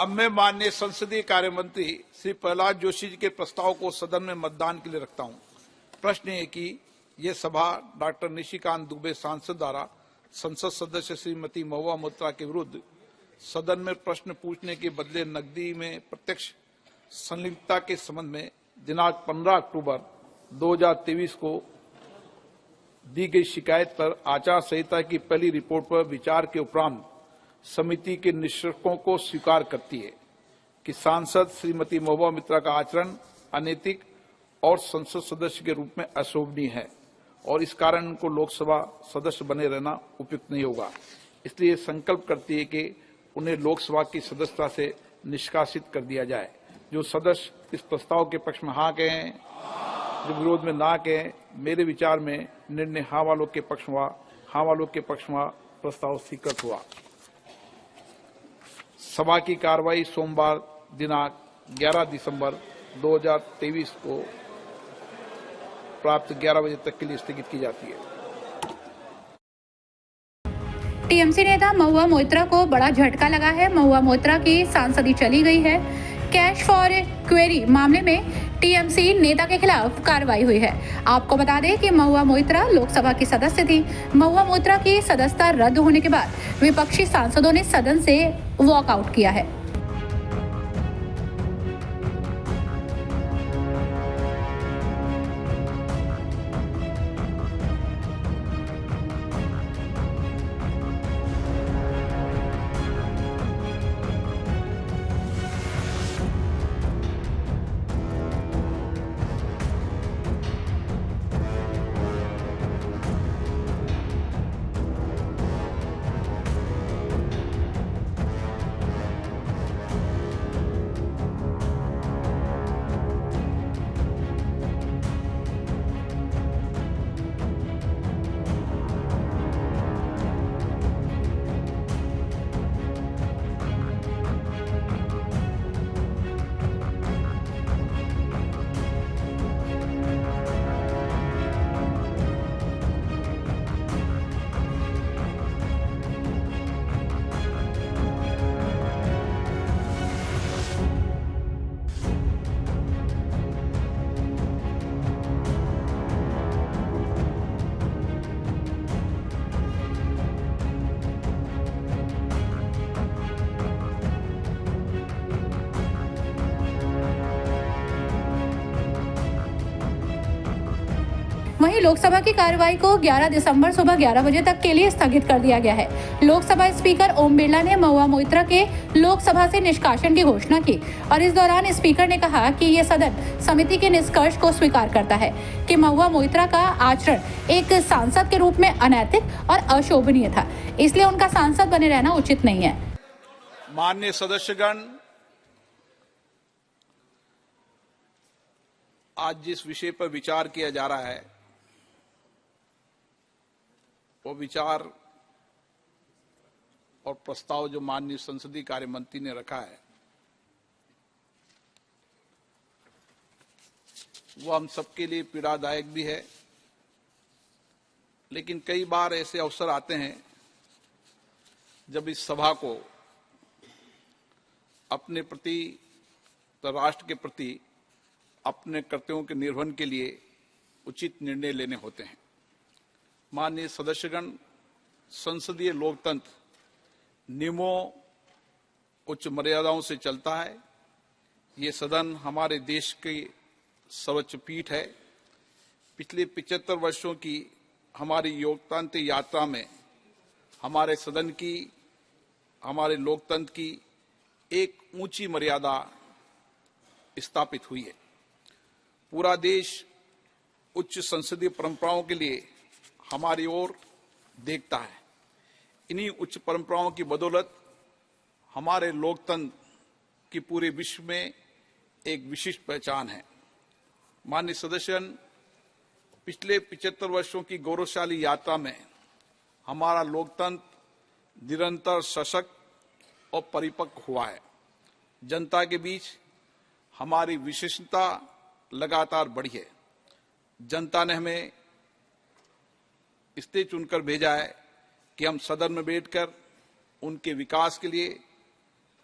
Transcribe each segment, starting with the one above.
अब मैं माननीय संसदीय कार्य मंत्री श्री प्रहलाद जोशी जी के प्रस्ताव को सदन में मतदान के लिए रखता हूं। प्रश्न है कि यह सभा डॉक्टर निशिकांत दुबे सांसद द्वारा संसद सदस्य श्रीमती महुआ मोइत्रा के विरुद्ध सदन में प्रश्न पूछने के बदले नकदी में प्रत्यक्ष संलिप्तता के संबंध में दिनांक 15 अक्टूबर 2023 को दी गई शिकायत पर आचार संहिता की पहली रिपोर्ट पर विचार के उपरांत समिति के निष्कर्षों को स्वीकार करती है कि सांसद श्रीमती महुआ मोइत्रा का आचरण अनैतिक और संसद सदस्य के रूप में अशोभनीय है और इस कारण उनको लोकसभा सदस्य बने रहना उपयुक्त नहीं होगा। इसलिए संकल्प करती है कि उन्हें लोकसभा की सदस्यता से निष्कासित कर दिया जाए। जो सदस्य इस प्रस्ताव के पक्ष में हाँ कहें, जो विरोध में ना कहें, मेरे विचार में निर्णय हाँ वालों के पक्ष में हुआ। हाँ वालों के पक्ष में प्रस्ताव स्वीकृत हुआ। सभा की कार्रवाई सोमवार दिनांक 11 दिसंबर 2023 को प्राप्त 11 बजे तक के लिए स्थगित की जाती है। टीएमसी नेता महुआ मोइत्रा को बड़ा झटका लगा है। महुआ मोइत्रा की सांसदी चली गई है। कैश फॉर क्वेरी मामले में टीएमसी नेता के खिलाफ कार्रवाई हुई है। आपको बता दें कि महुआ मोइत्रा लोकसभा की सदस्य थी। महुआ मोइत्रा की सदस्यता रद्द होने के बाद विपक्षी सांसदों ने सदन से वॉकआउट किया है। वहीं लोकसभा की कार्रवाई को 11 दिसंबर सुबह 11 बजे तक के लिए स्थगित कर दिया गया है। लोकसभा स्पीकर ओम बिरला ने महुआ मोइत्रा के लोकसभा से निष्कासन की घोषणा की और इस दौरान स्पीकर ने कहा कि ये सदन समिति के निष्कर्ष को स्वीकार करता है कि महुआ मोइत्रा का आचरण एक सांसद के रूप में अनैतिक और अशोभनीय था, इसलिए उनका सांसद बने रहना उचित नहीं है। माननीय सदस्यगण, आज जिस विषय पर विचार किया जा रहा है वो विचार और प्रस्ताव जो माननीय संसदीय कार्य मंत्री ने रखा है वो हम सबके लिए पीड़ादायक भी है। लेकिन कई बार ऐसे अवसर आते हैं जब इस सभा को अपने प्रति, राष्ट्र के प्रति अपने कर्तव्यों के निर्वहन के लिए उचित निर्णय लेने होते हैं। माननीय सदस्यगण, संसदीय लोकतंत्र नियमों, उच्च मर्यादाओं से चलता है। ये सदन हमारे देश की सर्वोच्च पीठ है। पिछले 75 वर्षों की हमारी लोकतांत्रिक यात्रा में हमारे सदन की, हमारे लोकतंत्र की एक ऊंची मर्यादा स्थापित हुई है। पूरा देश उच्च संसदीय परंपराओं के लिए हमारी ओर देखता है। इन्हीं उच्च परंपराओं की बदौलत हमारे लोकतंत्र की पूरे विश्व में एक विशिष्ट पहचान है। माननीय सदस्यगण, पिछले 75 वर्षों की गौरवशाली यात्रा में हमारा लोकतंत्र निरंतर सशक्त और परिपक्व हुआ है। जनता के बीच हमारी विशिष्टता लगातार बढ़ी है। जनता ने हमें इसलिए चुनकर भेजा है कि हम सदन में बैठकर उनके विकास के लिए,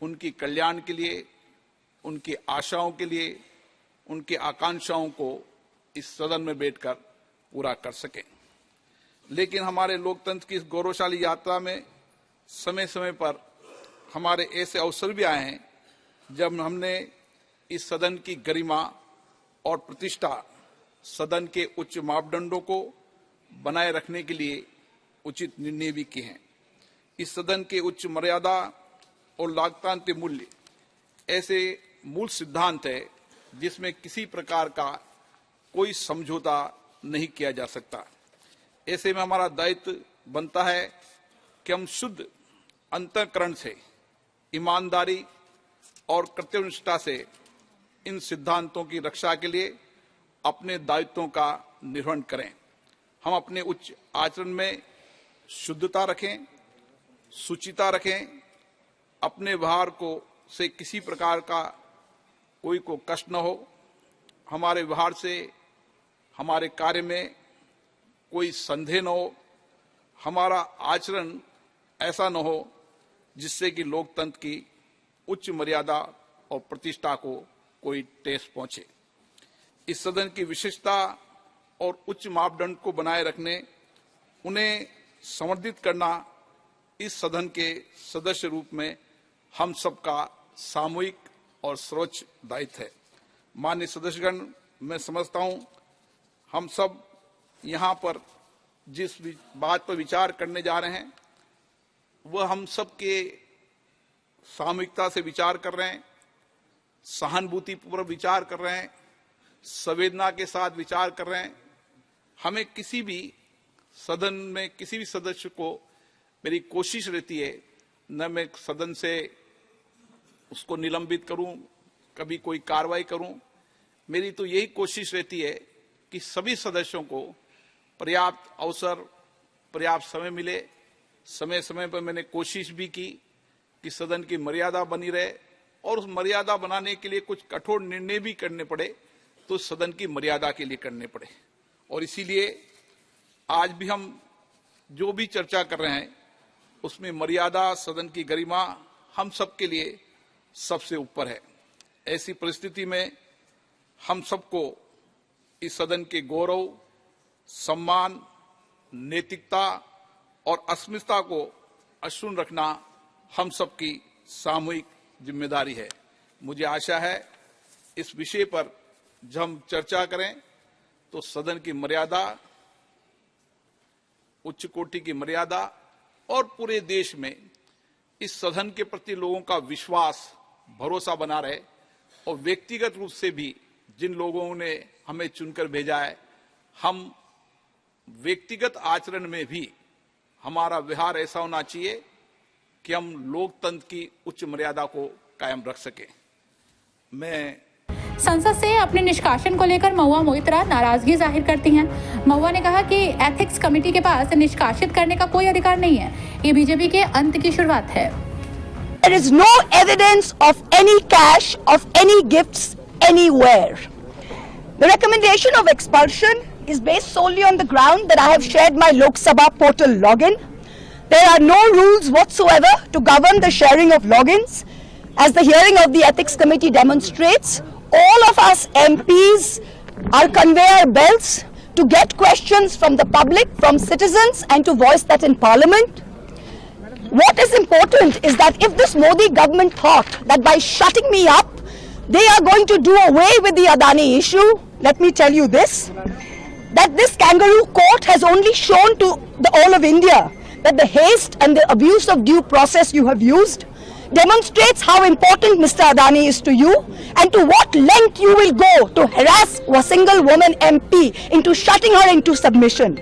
उनकी कल्याण के लिए, उनकी आशाओं के लिए, उनकी आकांक्षाओं को इस सदन में बैठकर पूरा कर सकें। लेकिन हमारे लोकतंत्र की इस गौरवशाली यात्रा में समय समय पर हमारे ऐसे अवसर भी आए हैं जब हमने इस सदन की गरिमा और प्रतिष्ठा, सदन के उच्च मापदंडों को बनाए रखने के लिए उचित निर्णय भी किए हैं। इस सदन के उच्च मर्यादा और लोकतांत्रिक मूल्य ऐसे मूल सिद्धांत है जिसमें किसी प्रकार का कोई समझौता नहीं किया जा सकता। ऐसे में हमारा दायित्व बनता है कि हम शुद्ध अंतःकरण से, ईमानदारी और कर्तव्यनिष्ठा से इन सिद्धांतों की रक्षा के लिए अपने दायित्वों का निर्वहन करें। हम अपने उच्च आचरण में शुद्धता रखें, शुचिता रखें, अपने व्यवहार को से किसी प्रकार का कोई को कष्ट न हो, हमारे व्यवहार से हमारे कार्य में कोई संदेह न हो, हमारा आचरण ऐसा न हो जिससे कि लोकतंत्र की उच्च मर्यादा और प्रतिष्ठा को कोई ठेस पहुंचे। इस सदन की विशेषता और उच्च मापदंड को बनाए रखने, उन्हें समर्थित करना इस सदन के सदस्य रूप में हम सबका सामूहिक और सर्वोच्च दायित्व है। माननीय सदस्यगण, मैं समझता हूं हम सब यहाँ पर जिस बात पर विचार करने जा रहे हैं वह हम सब के सामूहिकता से विचार कर रहे हैं, सहानुभूतिपूर्वक विचार कर रहे हैं, संवेदना के साथ विचार कर रहे हैं। हमें किसी भी सदन में किसी भी सदस्य को, मेरी कोशिश रहती है न मैं सदन से उसको निलंबित करूं, कभी कोई कार्रवाई करूं। मेरी तो यही कोशिश रहती है कि सभी सदस्यों को पर्याप्त अवसर, पर्याप्त समय मिले। समय समय पर मैंने कोशिश भी की कि सदन की मर्यादा बनी रहे और उस मर्यादा बनाने के लिए कुछ कठोर निर्णय भी करने पड़े तो सदन की मर्यादा के लिए करने पड़े। और इसीलिए आज भी हम जो भी चर्चा कर रहे हैं उसमें मर्यादा, सदन की गरिमा हम सबके लिए सबसे ऊपर है। ऐसी परिस्थिति में हम सबको इस सदन के गौरव, सम्मान, नैतिकता और अस्मिता को अक्षुण्ण रखना हम सबकी सामूहिक जिम्मेदारी है। मुझे आशा है इस विषय पर जब हम चर्चा करें तो सदन की मर्यादा, उच्च कोटि की मर्यादा और पूरे देश में इस सदन के प्रति लोगों का विश्वास, भरोसा बना रहे और व्यक्तिगत रूप से भी जिन लोगों ने हमें चुनकर भेजा है, हम व्यक्तिगत आचरण में भी हमारा व्यवहार ऐसा होना चाहिए कि हम लोकतंत्र की उच्च मर्यादा को कायम रख सकें। मैं संसद से अपने निष्कासन को लेकर महुआ मोइत्रा नाराजगी जाहिर करती हैं। महुआ ने कहा कि एथिक्स कमेटी के पास निष्कासित करने का कोई अधिकार नहीं है। ये बीजेपी के अंत की शुरुआत है। There is no evidence of any cash, of any gifts anywhere. The recommendation of expulsion is based solely on the ground that I have shared my Lok Sabha portal login. There are no rules whatsoever to govern the sharing of logins. As the hearing of the Ethics Committee demonstrates, all of us MPs are conveyor belts to get questions from the public, from citizens, and to voice that in Parliament. What is important is that if this Modi government thought that by shutting me up, they are going to do away with the Adani issue, let me tell you this, that this kangaroo court has only shown to the all of India that the haste and the abuse of due process you have used demonstrates how important Mr. Adani is to you and to what length you will go to harass a single woman MP into shutting her into submission.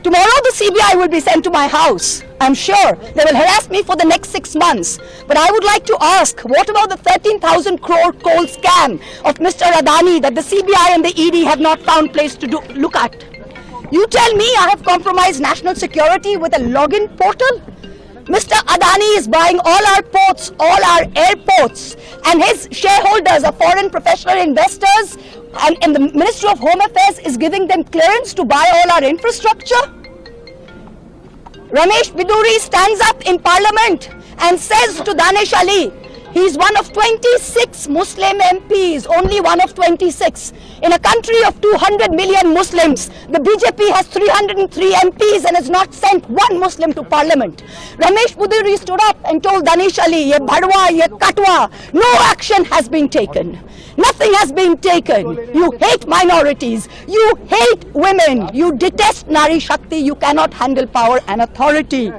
Tomorrow the CBI will be sent to my house. I'm sure they will harass me for the next 6 months. But I would like to ask, what about the 13,000 crore coal scam of Mr. Adani that the CBI and the ED have not found place to look at? You tell me I have compromised national security with a login portal? Mr. Adani is buying all our ports, all our airports, and his shareholders are foreign professional investors, and the Ministry of Home Affairs is giving them clearance to buy all our infrastructure. Ramesh Biduri stands up in Parliament and says to Danish Ali, he's one of 26 Muslim MPs, only one of 26. In a country of 200 million Muslims, the BJP has 303 MPs and has not sent one Muslim to parliament. Ramesh Puduri stood up and told Danish Ali, ye bhadwa, ye katwa, no action has been taken. Nothing has been taken. You hate minorities. You hate women. You detest Nari Shakti. You cannot handle power and authority.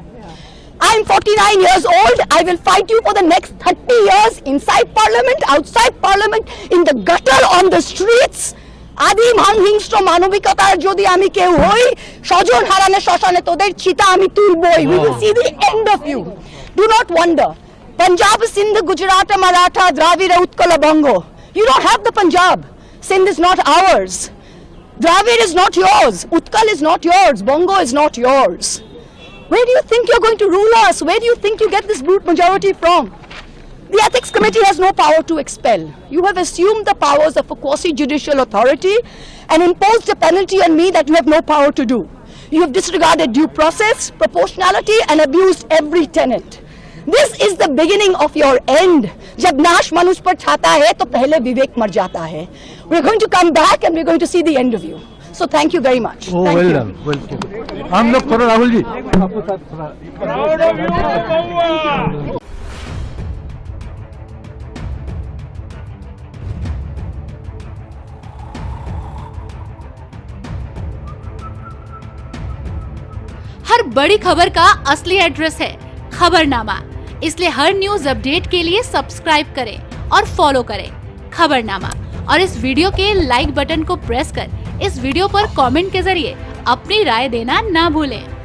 I'm 49 years old. I will fight you for the next 30 years inside parliament, outside parliament, in the gutter, on the streets. Adi হিংস্র মানবিকতার যদি আমি কেউ হই, স্বজন হারানো শ্মশানে তোদের চিতা আমি তুলবই. We will see the end of you. Do not wonder. Punjab, Sindh, Gujarat, Maratha, Dravida, Utkala, Bongo. You don't have the Punjab. Sindh is not ours. Dravid is not yours. Utkal is not yours. Bongo is not yours. Where do you think you're going to rule us? Where do you think you get this brute majority from? The Ethics Committee has no power to expel. You have assumed the powers of a quasi-judicial authority and imposed a penalty on me that you have no power to do. You have disregarded due process, proportionality, and abused every tenet. This is the beginning of your end. जब नाश मनुष्य पर छाता है तो पहले विवेक मर जाता है. We're going to come back and we're going to see the end of you. So thank you very much. Oh, Thank well you. done. Well done. हम लोग थोड़ा राहुल जी हर बड़ी खबर का असली एड्रेस है खबरनामा, इसलिए हर न्यूज अपडेट के लिए सब्सक्राइब करें और फॉलो करें खबरनामा। और इस वीडियो के लाइक बटन को प्रेस कर इस वीडियो पर कमेंट के जरिए अपनी राय देना ना भूलें।